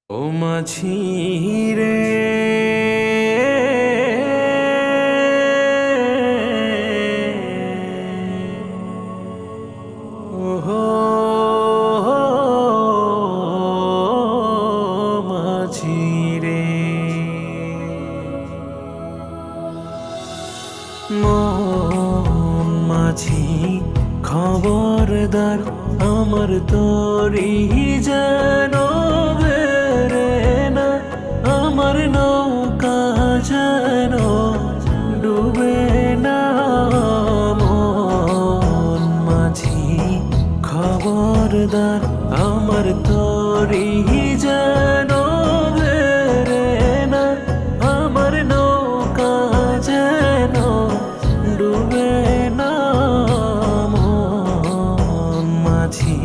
ও মাঝি রে, ওহো মাঝি রে, মন মাঝি খবরদার, আমার তরি যেন বেরে না, আমার নৌকা যেন ডুবে না। মন মাঝি খবরদার, আমার তরি যেন বেরে না, আমার নৌকা যেন ডুবে না। মন মাঝি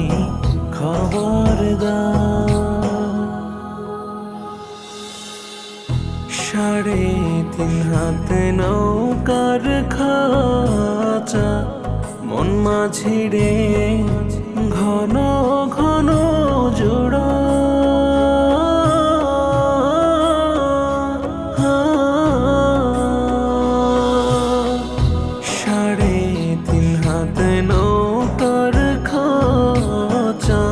খবরদার, 3.5 হাত নৌকার খাঁচা, মন মাঝি রে ঘন ঘন জোড়া। 3.5 হাত নৌকার খাঁচা,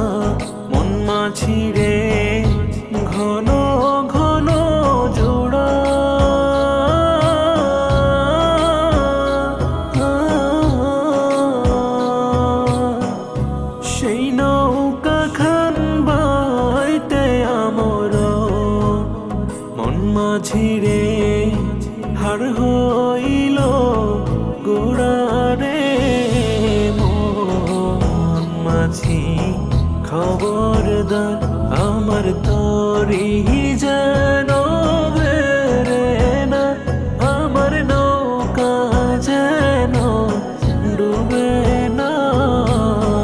মন মাঝি রে ঘন ঘন জোড়া। সেই নৌকা খান বাইতে আমর, মন মাঝি রে হার হইল গোড়ারে। মন মাঝি খবরদার, আমার তরি যেন বেরে না, আমার নৌকা যেন ডুবে না।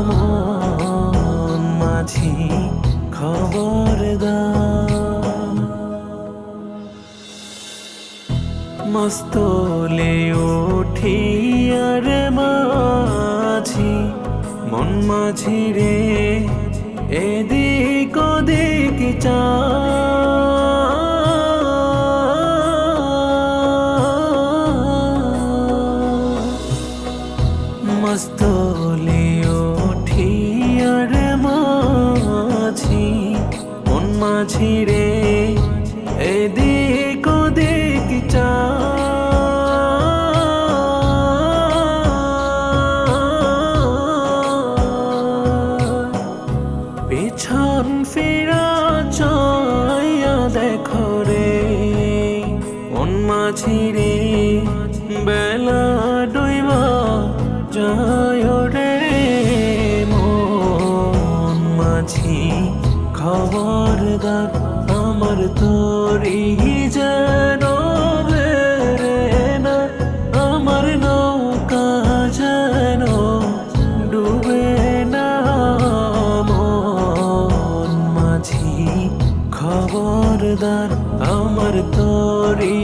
মন মাঝি খবরদার, মস্তলে উঠিয়ার মাঝি, মন মাঝি রে এদিক ওদিক চা। মস্তলে উঠিয়ার মাঝি, মন মাঝি রে এদিক ওদিক চা। পিছন ফিরা চাইয়া দেখো রে, মন মাঝি রে বেলা ডুইবা যায় রে। মন মাঝি খবরদার, আমার তরি যেন বেরে না, আমার নৌকা যেন ডুবে না। মন মাঝি খবরদার, আমার তরি